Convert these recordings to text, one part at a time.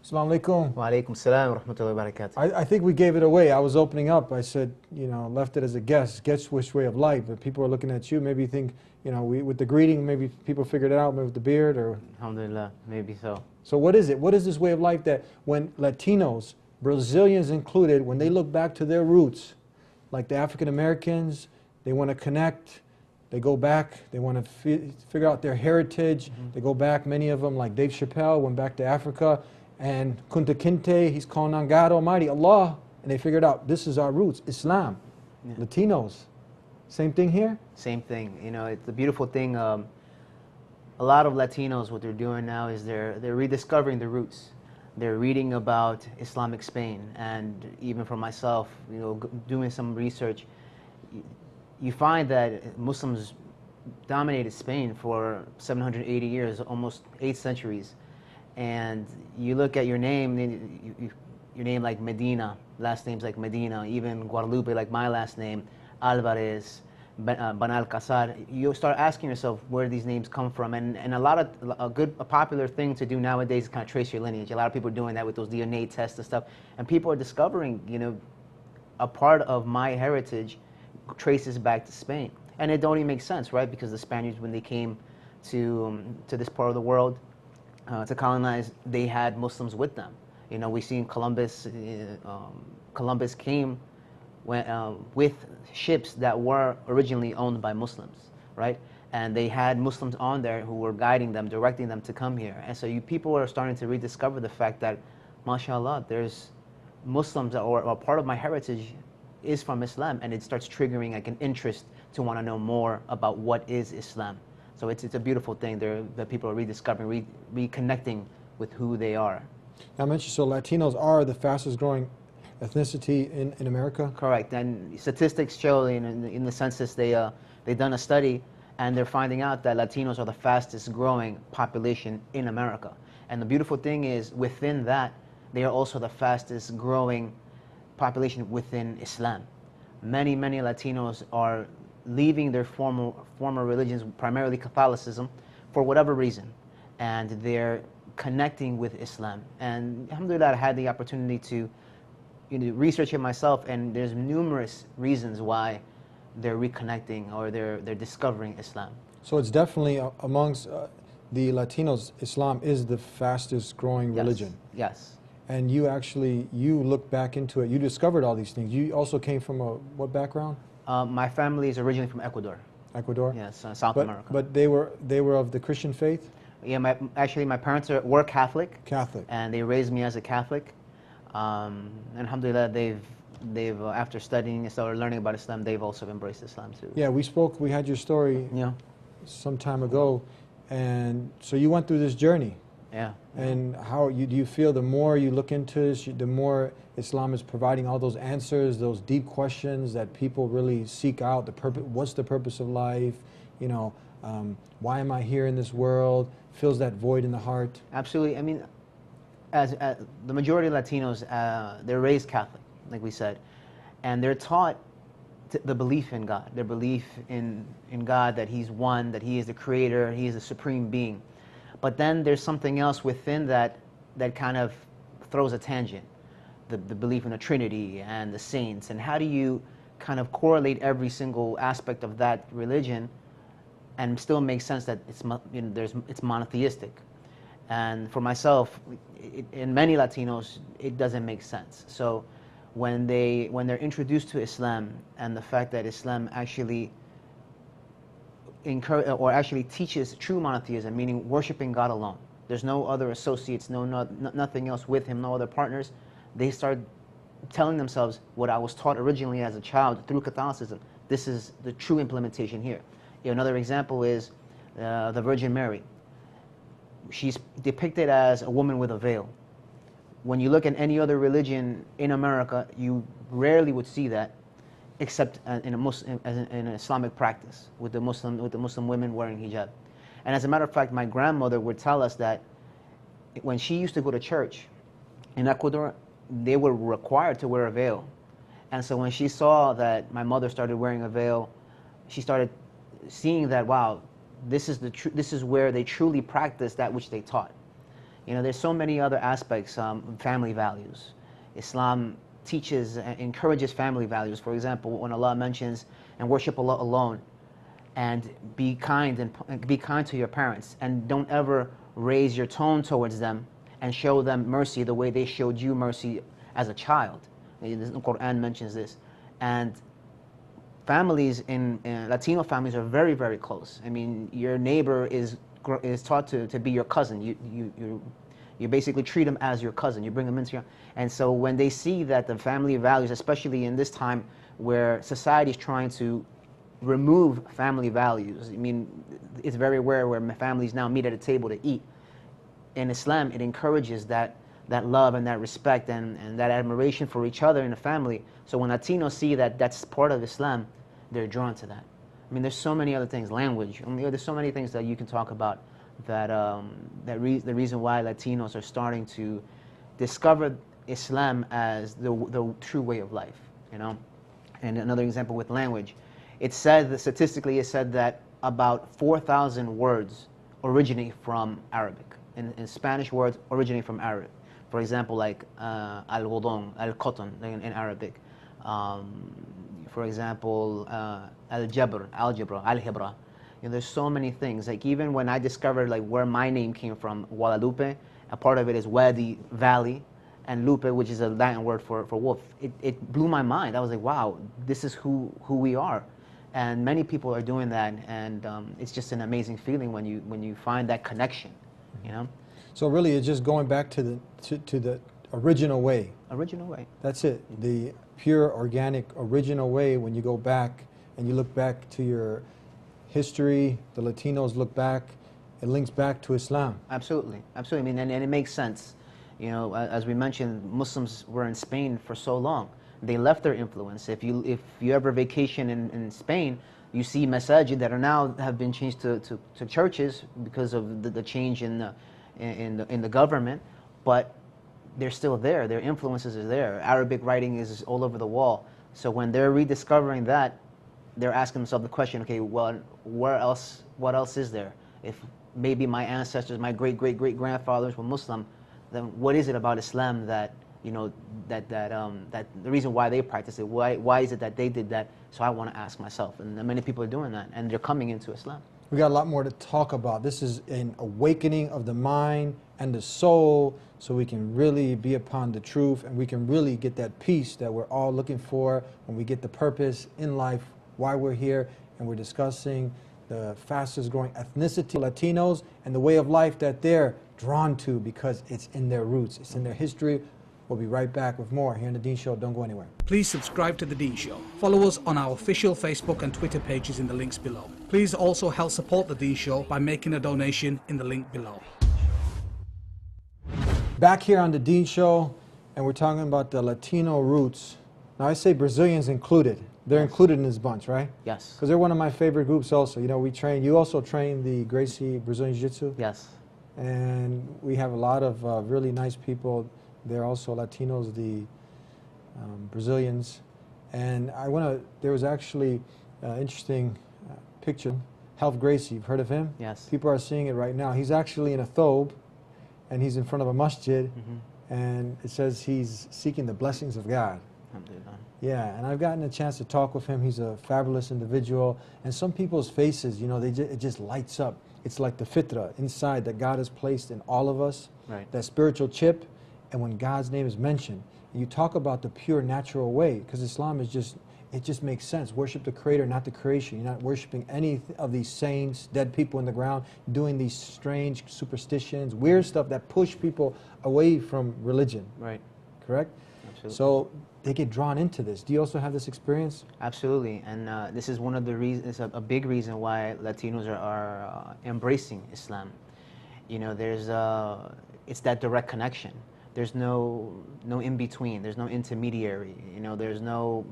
Assalamu alaikum. Wa alaikum salam wa rahmatullahi wa barakatuh. I think we gave it away. I was opening up. I said, left it as a guess which way of life. But people are looking at you. Maybe you think, with the greeting, maybe people figured it out, maybe with the beard or. Alhamdulillah, maybe so. So what is it? What is this way of life that when Latinos, Brazilians included, when they look back to their roots, like the African Americans, they want to connect, they go back, they want to figure out their heritage, they go back, many of them, like Dave Chappelle, went back to Africa, and Kunta Kinte, he's calling on God Almighty, Allah, and they figured out this is our roots, Islam, Latinos. Same thing here? Same thing. It's a beautiful thing. A lot of Latinos, what they're doing now is they're rediscovering the roots. They're reading about Islamic Spain, and even for myself, doing some research, you find that Muslims dominated Spain for 780 years, almost 8 centuries. And you look at your name, your name like Medina, last names like Medina, even Guadalupe like my last name, Alvarez, Benalcazar. You start asking yourself where these names come from, and a popular thing to do nowadays is kind of trace your lineage. A lot of people are doing that with those DNA tests and stuff, and people are discovering, a part of my heritage traces back to Spain, and it don't even make sense, right? Because the Spaniards, when they came to this part of the world to colonize, they had Muslims with them. We seen Columbus. Columbus came with ships that were originally owned by Muslims, right? And they had Muslims on there who were guiding them, directing them to come here. And so people are starting to rediscover the fact that, mashallah, there's Muslims or a part of my heritage is from Islam, and it starts triggering like an interest to want to know more about what is Islam. So it's a beautiful thing that people are rediscovering, reconnecting with who they are. Now I mentioned, so Latinos are the fastest growing ethnicity in America? Correct, and statistics show in the census they've done a study, and they're finding out that Latinos are the fastest growing population in America. And the beautiful thing is, within that, they are also the fastest growing population within Islam. Many Latinos are leaving their former religions, primarily Catholicism, for whatever reason, and they're connecting with Islam. And alhamdulillah, I had the opportunity to research it myself, and there's numerous reasons why they're reconnecting or they're discovering Islam. So it's definitely amongst the Latinos, Islam is the fastest growing religion. Yes. And you looked back into it. You discovered all these things. You also came from what background? My family is originally from Ecuador. Ecuador? Yes, South America. But they were of the Christian faith? Yeah, my parents were Catholic. Catholic. And they raised me as a Catholic. And alhamdulillah, they've after studying and started learning about Islam, they've also embraced Islam too. Yeah, we had your story some time ago, and so you went through this journey. Yeah. And how do you feel the more you look into this, the more Islam is providing all those answers, those deep questions that people really seek out, what's the purpose of life, why am I here in this world, fills that void in the heart? Absolutely. I mean, as the majority of Latinos, they're raised Catholic, like we said, and they're taught the belief in God, their belief in God, that He's one, that He is the creator, He is the supreme being. But then there's something else within that kind of throws a tangent, the belief in the Trinity and the saints, and how do you kind of correlate every single aspect of that religion and still make sense that it's monotheistic. And for myself, in many Latinos, it doesn't make sense. So when they're introduced to Islam and the fact that Islam actually teaches true monotheism, meaning worshiping God alone. There's no other associates, nothing else with Him, no other partners. They start telling themselves what I was taught originally as a child through Catholicism. This is the true implementation here. Another example is the Virgin Mary. She's depicted as a woman with a veil. When you look at any other religion in America, you rarely would see that, except in an Islamic practice with the Muslim women wearing hijab. And as a matter of fact, my grandmother would tell us that when she used to go to church in Ecuador, they were required to wear a veil. And so when she saw that my mother started wearing a veil, she started seeing that, wow, this is where they truly practice that which they taught. There's so many other aspects, family values. Islam teaches and encourages family values. For example, when Allah mentions and worship Allah alone, and be kind to your parents, and don't ever raise your tone towards them, and show them mercy the way they showed you mercy as a child. The Quran mentions this, and families in Latino families are very, very close. I mean, your neighbor is taught to be your cousin. You basically treat them as your cousin. You bring them into your, and so when they see that the family values, especially in this time where society is trying to remove family values. I mean, it's very rare where families now meet at a table to eat. In Islam, it encourages that love and that respect and that admiration for each other in the family. So when Latinos see that that's part of Islam, they're drawn to that. I mean, there's so many other things, language. I mean, there's so many things that you can talk about that the reason why Latinos are starting to discover Islam as the true way of life, And another example with language. It's said, statistically, it's said that about 4,000 words originate from Arabic. In Spanish, words originate from Arabic. For example, like algodón, al-cotton in Arabic. For example, algebra, algebra. There's so many things. Like even when I discovered like where my name came from, Guadalupe, a part of it is Wadi, valley, and lupe, which is a Latin word for wolf. It blew my mind. I was like, wow, this is who we are. And many people are doing that, and it's just an amazing feeling when you find that connection, So really, it's just going back to the original way. Original way. That's it. The pure, organic, original way. When you go back and you look back to your history, the Latinos look back. It links back to Islam. Absolutely, absolutely. I mean, and it makes sense. As we mentioned, Muslims were in Spain for so long. They left their influence. If you ever vacation in Spain, you see masajid that are now have been changed to churches because of the change in the government, but they're still there. Their influences are there. Arabic writing is all over the wall. So when they're rediscovering that, they're asking themselves the question: okay, well, what else is there? If maybe my ancestors, my great grandfathers were Muslim, then what is it about Islam that that the reason why they practice it? Why is it that they did that? So I want to ask myself, and many people are doing that, and they're coming into Islam. We got a lot more to talk about. This is an awakening of the mind and the soul, so we can really be upon the truth, and we can really get that peace that we're all looking for when we get the purpose in life, why we're here, and we're discussing the fastest growing ethnicity, Latinos, and the way of life that they're drawn to because it's in their roots, it's in their history. We'll be right back with more here in The Dean Show. Don't go anywhere. Please subscribe to The Dean Show. Follow us on our official Facebook and Twitter pages in the links below. Please also help support The Dean Show by making a donation in the link below. Back here on The Dean Show, and we're talking about the Latino roots. Now I say Brazilians included. They're included in this bunch, right? Yes. Because they're one of my favorite groups also. You also train the Gracie Brazilian Jiu-Jitsu? Yes. And we have a lot of really nice people. They're also Latinos, the Brazilians. And there was actually an interesting picture. Health Gracie, you've heard of him? Yes. People are seeing it right now. He's actually in a thobe, and he's in front of a masjid, and it says he's seeking the blessings of God. Yeah, and I've gotten a chance to talk with him. He's a fabulous individual. And some people's faces, it just lights up. It's like the fitra inside that God has placed in all of us, right. That spiritual chip. And when God's name is mentioned, you talk about the pure natural way, because Islam is it just makes sense. Worship the Creator, not the creation. You're not worshiping any of these saints, dead people in the ground, doing these strange superstitions, weird stuff that push people away from religion. Right. Correct? Absolutely. So they get drawn into this. Do you also have this experience? Absolutely, and this is one of the reasons. It's a big reason why Latinos are embracing Islam. It's that direct connection. There's no in between. There's no intermediary. There's no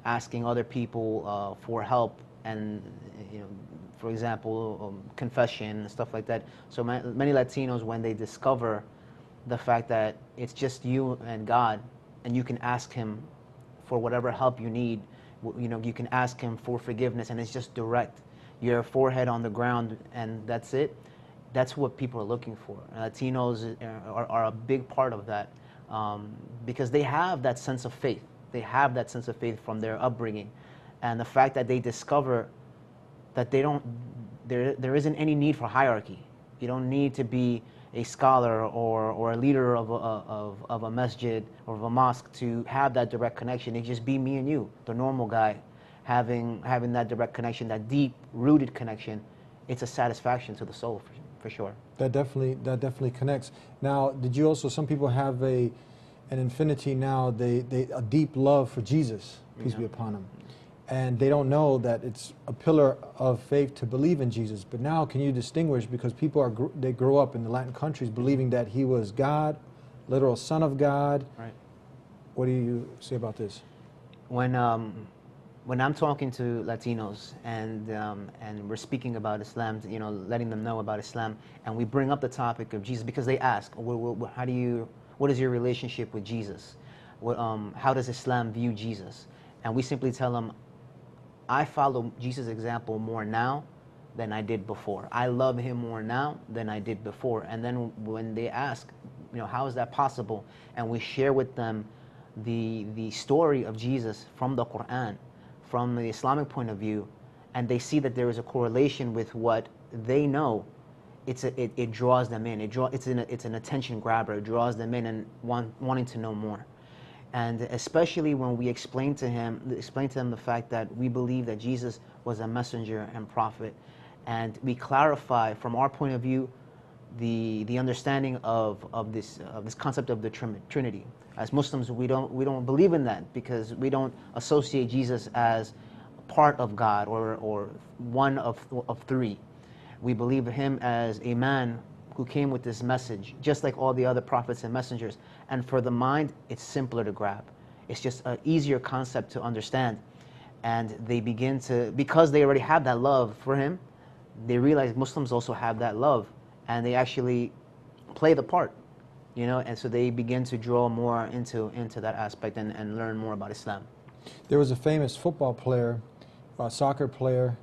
asking other people for help and for example, confession and stuff like that. So many Latinos, when they discover the fact that it's just you and God, and you can ask Him for whatever help you need, you can ask Him for forgiveness, and it's just direct. Your forehead on the ground, and that's it. That's what people are looking for. Latinos are a big part of that, because they have that sense of faith. They have that sense of faith from their upbringing, and the fact that they discover that there isn't any need for hierarchy. You don't need to be a scholar or a leader of a masjid or of a mosque to have that direct connection. It just be me and you, the normal guy, having that direct connection, that deep rooted connection. It's a satisfaction to the soul for sure. That definitely connects. Now, did you also, some people have an infinity now, a deep love for Jesus, peace be upon him. And they don't know that it's a pillar of faith to believe in Jesus. But now, can you distinguish, because people they grow up in the Latin countries believing that he was God, literal Son of God. Right. What do you say about this? When I'm talking to Latinos and we're speaking about Islam, you know, letting them know about Islam, and we bring up the topic of Jesus because they ask, what is your relationship with Jesus? How does Islam view Jesus? And we simply tell them, I follow Jesus' example more now than I did before. I love him more now than I did before. And then when they ask, you know, how is that possible? And we share with them the story of Jesus from the Quran, from the Islamic point of view, and they see that there is a correlation with what they know, it draws them in. It's an attention grabber. It draws them in and wanting to know more. And especially when we explain to them the fact that we believe that Jesus was a messenger and prophet, and we clarify from our point of view the understanding of this concept of the Trinity. As Muslims, we don't believe in that because we don't associate Jesus as part of God or one of three. We believe him as a man who came with this message, just like all the other prophets and messengers. And for the mind, it's simpler to grab. It's just an easier concept to understand. And they begin to, because they already have that love for him, they realize Muslims also have that love, and they actually play the part, you know, and so they begin to draw more into that aspect and learn more about Islam. There was a famous football player, soccer player,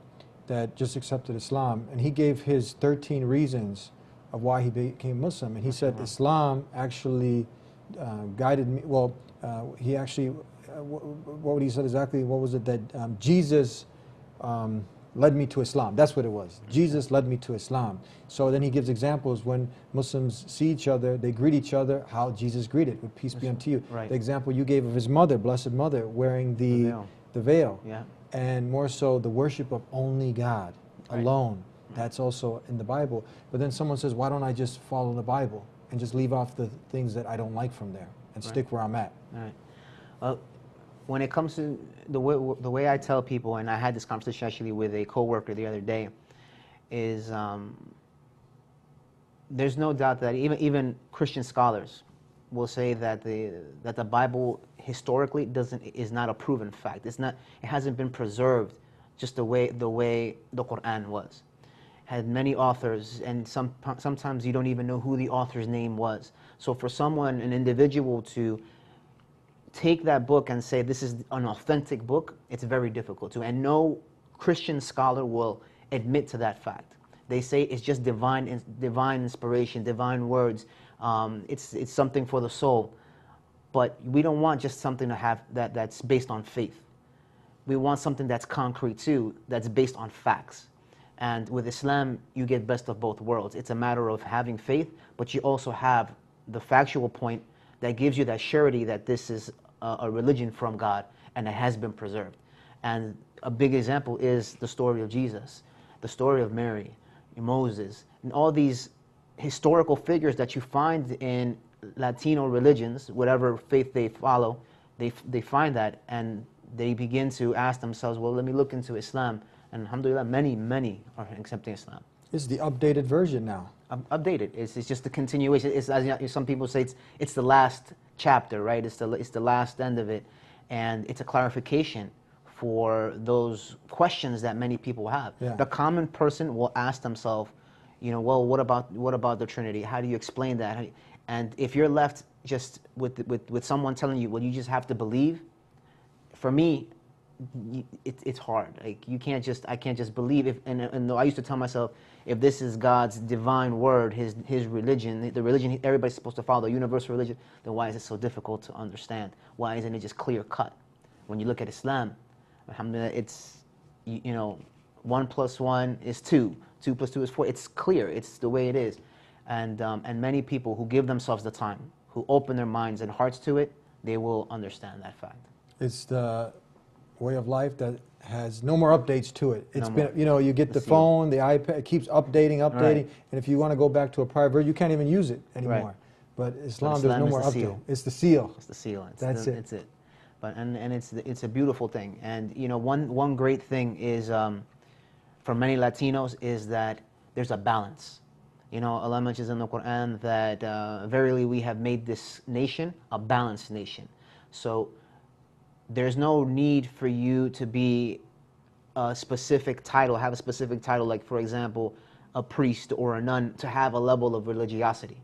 that just accepted Islam, and he gave his 13 reasons of why he became Muslim, and he said Islam actually guided me. Well, he actually, what he said exactly, what was it that Jesus led me to Islam. That's what it was. Jesus led me to Islam. So then he gives examples when Muslims see each other, they greet each other, how Jesus greeted, with peace be unto you. Right. The example you gave of his mother, Blessed Mother, wearing the veil. Yeah. And more so the worship of only God alone. That's also in the Bible. But then someone says, why don't I just follow the Bible and just leave off the things that I don't like from there and stick where I'm at? Right. When it comes to the way I tell people, and I had this conversation actually with a coworker the other day, is there's no doubt that even Christian scholars will say that the Bible historically is not a proven fact. It hasn't been preserved just the way the Quran was. Had many authors, and sometimes you don't even know who the author's name was. So for someone, an individual, to take that book and say this is an authentic book, it's very difficult to. And no Christian scholar will admit to that fact. They say it's just divine inspiration, divine words. It's something for the soul. But we don't want just something to have that's based on faith. We want something that's concrete too, that's based on facts. And with Islam, you get best of both worlds. It's a matter of having faith, but you also have the factual point that gives you that surety that this is a religion from God and it has been preserved. And a big example is the story of Jesus, the story of Mary, Moses, and all these historical figures that you find in Latino religions, whatever faith they follow, they find that, and they begin to ask themselves, well, let me look into Islam. And alhamdulillah, many are accepting Islam. It's the updated version now. Updated. It's just the continuation. It's, as some people say, it's the last chapter, right? It's the last end of it, and it's a clarification for those questions that many people have. Yeah. The common person will ask themselves, you know, well, what about the Trinity? How do you explain that? And if you're left just with someone telling you, well, you just have to believe. For me, it's hard. Like I can't just believe if. And I used to tell myself, if this is God's divine word, His religion, the religion everybody's supposed to follow, the universal religion, then why is it so difficult to understand? Why isn't it just clear cut? When you look at Islam, alhamdulillah, it's, you know, 1 + 1 is 2, 2 + 2 is 4. It's clear. It's the way it is, and many people who give themselves the time, who open their minds and hearts to it, they will understand that fact. It's the way of life that has no more updates to it. It's No been, more. you know, you get the seal. phone, the iPad, it keeps updating, Right. and if you want to go back to a prior version, you can't even use it anymore. Right. But Islam, there's Islam no is more the update. seal. It's the seal. It's the seal. That's it. It's it. But and it's a beautiful thing. And you know, one great thing is for many Latinos is that there's a balance. You know, Allah mentions in the Quran that verily we have made this nation a balanced nation. So there's no need for you to be a specific title, have a specific title, like for example, a priest or a nun, to have a level of religiosity.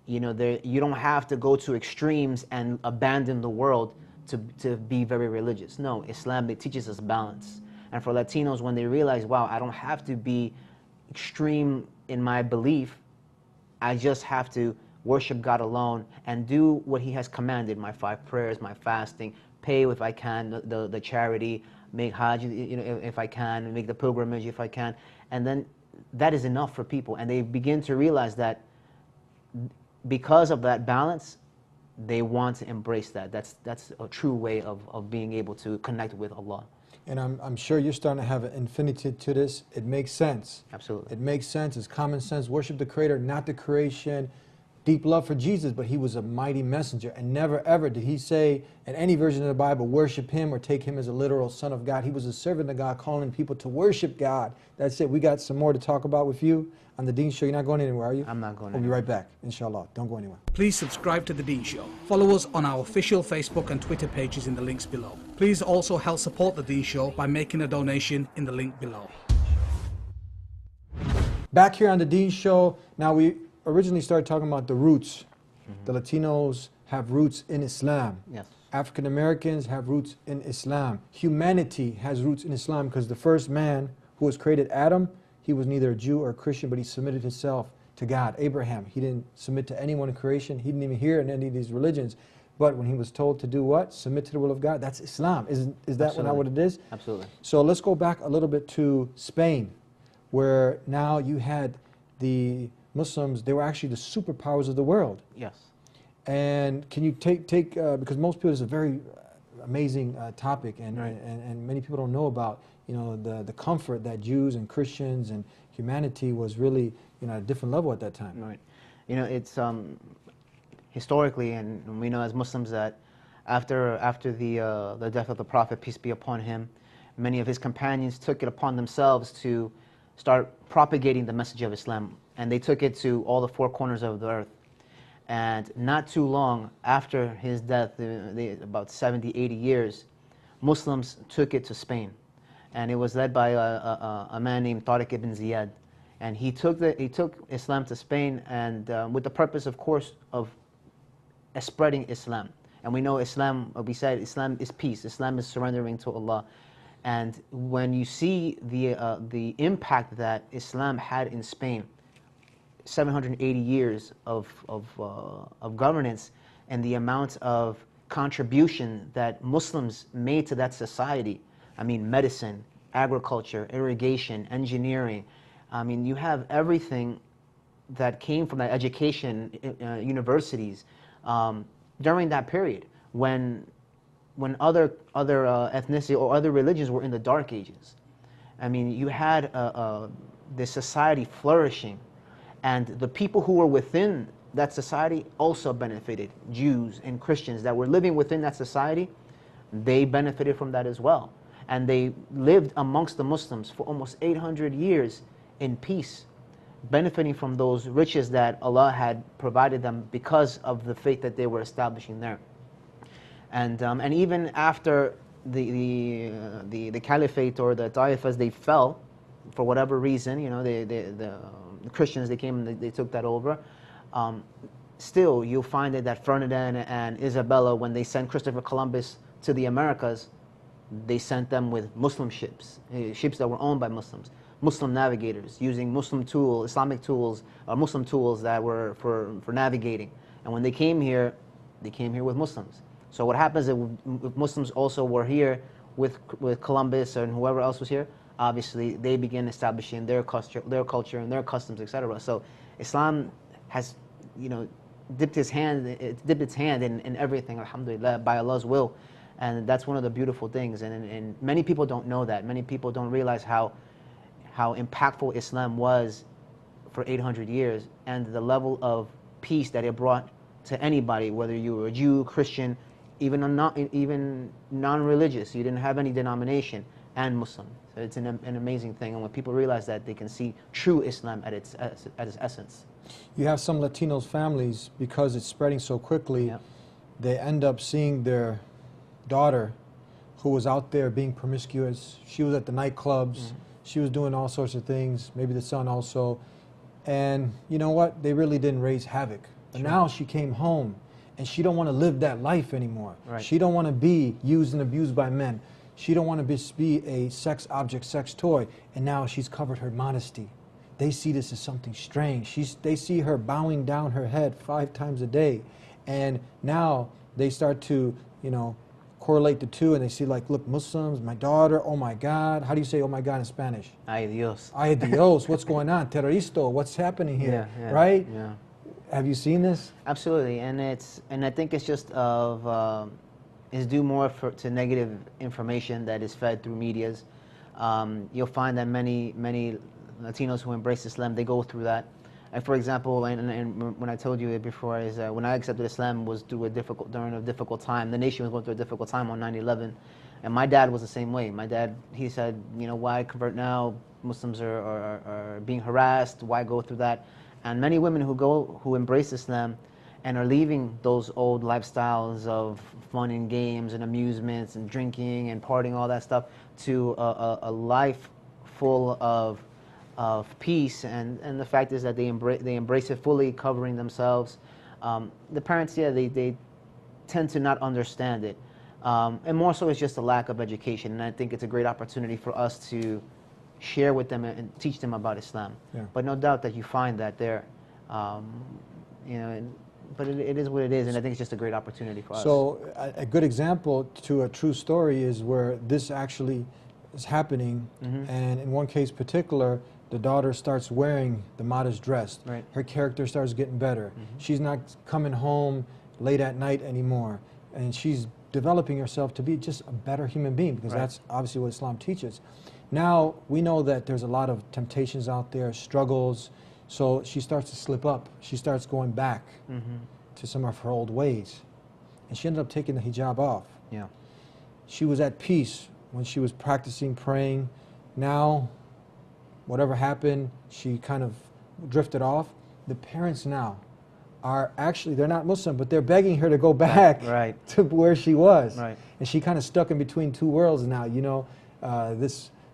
You know, you don't have to go to extremes and abandon the world to be very religious. No, Islam, it teaches us balance. And for Latinos, when they realize, wow, I don't have to be extreme in my belief, I just have to worship God alone and do what He has commanded, my 5 prayers, my fasting, pay if I can, the charity, make Hajj, you know, if I can, make the pilgrimage if I can. And then that is enough for people. And they begin to realize that because of that balance, they want to embrace that. That's a true way of being able to connect with Allah. And I'm sure you're starting to have an infinity to this. It makes sense. Absolutely. It makes sense. It's common sense. Worship the Creator, not the creation. Deep love for Jesus, but He was a mighty messenger. And never ever did He say in any version of the Bible, worship Him or take Him as a literal Son of God. He was a servant of God, calling people to worship God. That's it. We got some more to talk about with you on The Dean Show. You're not going anywhere, are you? I'm not going We'll be anywhere. right back, inshallah. Don't go anywhere. Please subscribe to The Dean Show. Follow us on our official Facebook and Twitter pages in the links below. Please also help support The Dean Show by making a donation in the link below. Back here on The Dean Show. Now, we originally started talking about the roots. The Latinos have roots in Islam. Yes. African Americans have roots in Islam. Humanity has roots in Islam because the first man who was created, Adam, he was neither a Jew or a Christian, but he submitted himself to God. Abraham, he didn't submit to anyone in creation. He didn't even hear in any of these religions. But when he was told to do what? Submit to the will of God. That's Islam. Is that Absolutely. not what it is? Absolutely. So let's go back a little bit to Spain, where now you had the Muslims, they were actually the superpowers of the world. Yes. And can you take because most people, it's a very amazing topic, and, Right. and many people don't know about, you know, the comfort that Jews and Christians and humanity was really, you know, at a different level at that time. Right. You know, it's historically, and we know as Muslims that after the death of the Prophet, peace be upon him, many of his companions took it upon themselves to start propagating the message of Islam, and they took it to all the 4 corners of the earth. And not too long after his death, about 70, 80 years, Muslims took it to Spain. And it was led by a man named Tariq ibn Ziyad. And he took Islam to Spain, and with the purpose, of course, of spreading Islam. And we know Islam, we said Islam is peace. Islam is surrendering to Allah. And when you see the impact that Islam had in Spain, 780 years of governance, and the amount of contribution that Muslims made to that society. I mean, medicine, agriculture, irrigation, engineering. I mean, you have everything that came from that education, universities, during that period when other ethnicity or other religions were in the dark ages. I mean, you had this society flourishing. And the people who were within that society also benefited. Jews and Christians that were living within that society, they benefited from that as well. And they lived amongst the Muslims for almost 800 years in peace, benefiting from those riches that Allah had provided them because of the faith that they were establishing there. And even after the caliphate or the taifas, they fell for whatever reason, you know, the Christians, they came and they took that over. Still, you'll find that Ferdinand and Isabella, when they sent Christopher Columbus to the Americas, they sent them with Muslim ships, ships that were owned by Muslims, Muslim navigators using Muslim tools, Islamic tools, Muslim tools that were for navigating. And when they came here with Muslims. So what happens is if Muslims also were here with Columbus and whoever else was here, obviously they begin establishing their culture and their customs, etc. So Islam has, dipped its hand in everything, alhamdulillah, by Allah's will. And that's one of the beautiful things. And many people don't know that. Many people don't realize how impactful Islam was for 800 years and the level of peace that it brought to anybody, whether you were a Jew, Christian, even non-religious, you didn't have any denomination, and Muslim. So it's an amazing thing. And when people realize that, they can see true Islam at its essence. You have some Latinos families, because it's spreading so quickly, Yeah. they end up seeing their daughter who was out there being promiscuous. She was at the nightclubs. She was doing all sorts of things, maybe the son also. And you know what? They really didn't raise havoc. But now she came home and she don't want to live that life anymore. Right. She don't want to be used and abused by men. She don't want to be a sex object, sex toy. And now she's covered her modesty. They see this as something strange. They see her bowing down her head 5 times a day. And now they start to, correlate the two, and they see, like, look, Muslims, my daughter, oh my God. How do you say oh my God in Spanish? Ay Dios. Ay Dios, what's going on? Terroristo, what's happening here? Yeah, right? Yeah. Have you seen this? Absolutely, and I think it's just is due more to negative information that is fed through medias. You'll find that many Latinos who embrace Islam, they go through that. And for example, and when I told you it before, is when I accepted Islam was during a difficult time. The nation was going through a difficult time on 9/11, and my dad was the same way. My dad, he said, why convert now? Muslims are being harassed. Why go through that? And many women who embrace Islam and are leaving those old lifestyles of fun and games and amusements and drinking and partying, all that stuff, to a life full of peace, and the fact is that they embrace it fully, covering themselves. The parents, they tend to not understand it, and more so it's just a lack of education. And I think it's a great opportunity for us to share with them and teach them about Islam. Yeah. But no doubt that you find that there, but it is what it is, and I think it's just a great opportunity for us. So a good example to a true story is where this actually is happening, and in one case particular, the daughter starts wearing the modest dress. Right. Her character starts getting better. She's not coming home late at night anymore, and she's developing herself to be just a better human being, because that's obviously what Islam teaches. Now, we know that there's a lot of temptations out there, struggles, so she starts to slip up. She starts going back to some of her old ways, and she ended up taking the hijab off. Yeah. She was at peace when she was practicing praying. Now, whatever happened, she kind of drifted off. The parents now are actually, they're not Muslim, but they're begging her to go back to where she was. Right. And she kind of stuck in between two worlds now,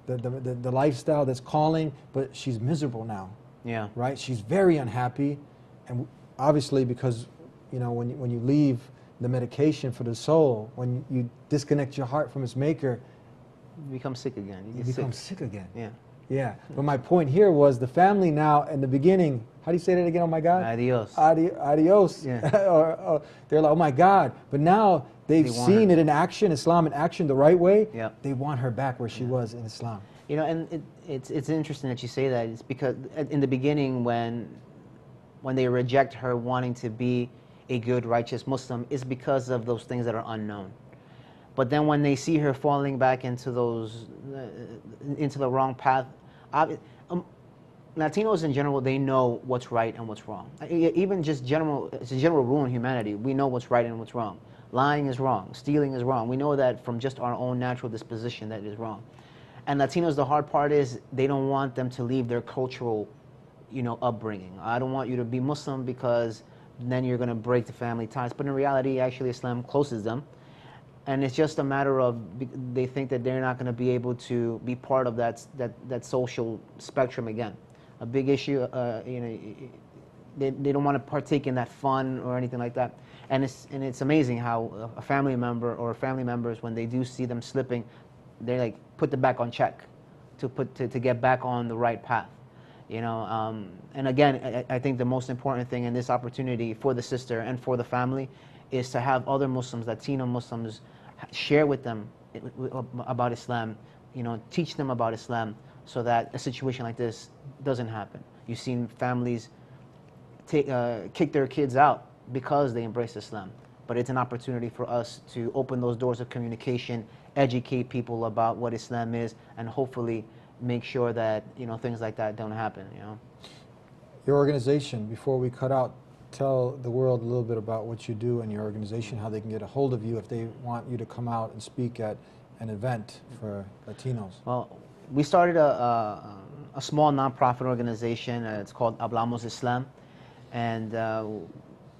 the lifestyle that's calling, but she's miserable now. Yeah. Right? She's very unhappy, and obviously because, when you leave the medication for the soul, when you disconnect your heart from its maker, You become sick again. you become sick again. Yeah. Yeah, but my point here was the family now in the beginning, how do you say that again? Oh my God? Adios. Adios. Yeah. or they're like, oh my God. But now they've seen it in action, Islam in action the right way. Yeah. They want her back where she was in Islam. And it's interesting that you say that. It's because in the beginning when they reject her wanting to be a good, righteous Muslim, is because of those things that are unknown. But then when they see her falling back into into the wrong path, Latinos in general, they know what's right and what's wrong. Even it's a general rule in humanity. We know what's right and what's wrong. Lying is wrong. Stealing is wrong. We know that from just our own natural disposition that it is wrong. And Latinos, the hard part is they don't want them to leave their cultural, upbringing. I don't want you to be Muslim because then you're going to break the family ties. But in reality, actually, Islam closes them. And it's just a matter of they think that they're not going to be able to be part of that social spectrum again. A big issue, they don't want to partake in that fun or anything like that. And it's amazing how a family member or family members, when they do see them slipping, they like put them back on check to get back on the right path. And again, I think the most important thing in this opportunity for the sister and for the family is to have other Muslims, Latino Muslims, share with them about Islam, teach them about Islam, so that a situation like this doesn't happen. You've seen families kick their kids out because they embrace Islam. But it's an opportunity for us to open those doors of communication, educate people about what Islam is, and hopefully make sure that things like that don't happen. Your organization, before we cut out, tell the world a little bit about what you do and your organization, how they can get a hold of you if they want you to come out and speak at an event for Latinos. Well, we started a small nonprofit organization. It's called Hablamos Islam, and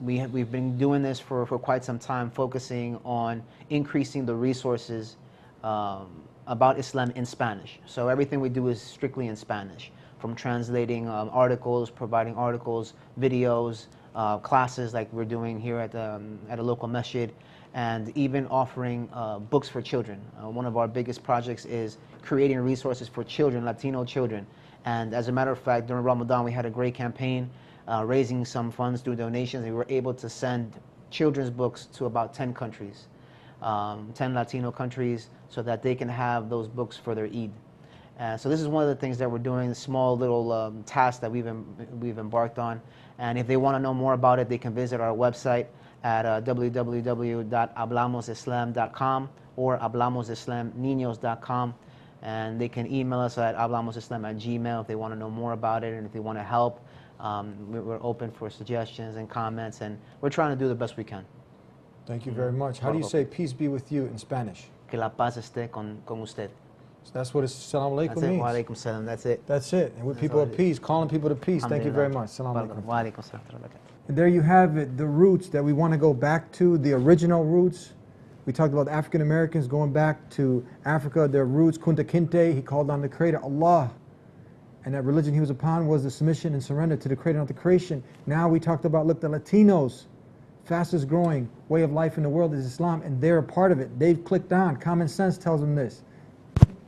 we've been doing this for quite some time, focusing on increasing the resources about Islam in Spanish. So everything we do is strictly in Spanish, from translating articles, providing articles, videos, classes like we're doing here at a local masjid, and even offering books for children. One of our biggest projects is creating resources for children, Latino children. And as a matter of fact, during Ramadan, we had a great campaign raising some funds through donations. We were able to send children's books to about 10 countries, 10 Latino countries, so that they can have those books for their Eid. So this is one of the things that we're doing, a small little task that we've embarked on. And if they want to know more about it, they can visit our website at www.hablamosislam.com or hablamosislamniños.com. And they can email us at hablamosislam@gmail.com if they want to know more about it and if they want to help. We're open for suggestions and comments, and we're trying to do the best we can. Thank you very much. How do you say peace be with you in Spanish? Que la paz esté con usted. So that's what Assalamu alaikum That's it. means. Wa alaikum salam. That's it. That's it. And we're people of peace, calling people to peace. Thank you very much. Assalamu alaikum. Wa alaikum salam. And there you have it, the roots that we want to go back to, the original roots. We talked about African Americans going back to Africa, their roots, Kunta Kinte. He called on the Creator, Allah. And that religion he was upon was the submission and surrender to the Creator, not the creation. Now we talked about, look, the Latinos, fastest growing way of life in the world is Islam, and they're a part of it. They've clicked on. Common sense tells them this.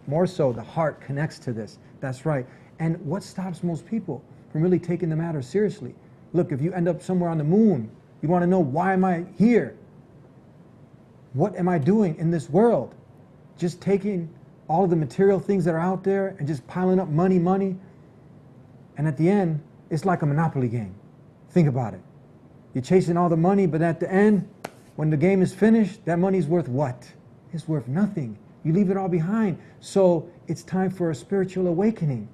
More so, the heart connects to this. That's right. And what stops most people from really taking the matter seriously? Look, if you end up somewhere on the moon, you want to know, why am I here? What am I doing in this world? Just taking all of the material things that are out there and just piling up money. And at the end, it's like a Monopoly game. Think about it. You're chasing all the money, but at the end, when the game is finished, that money's worth what? It's worth nothing. You leave it all behind. So it's time for a spiritual awakening.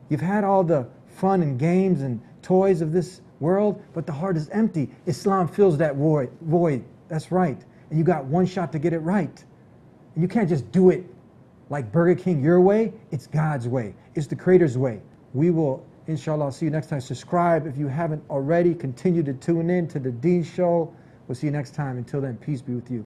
You've had all the fun and games and toys of this world, but the heart is empty. Islam fills that void. That's right. And you got one shot to get it right. And you can't just do it like Burger King your way. It's God's way. It's the Creator's way. We will, inshallah, see you next time. Subscribe if you haven't already. Continue to tune in to the Deen Show. We'll see you next time. Until then, peace be with you.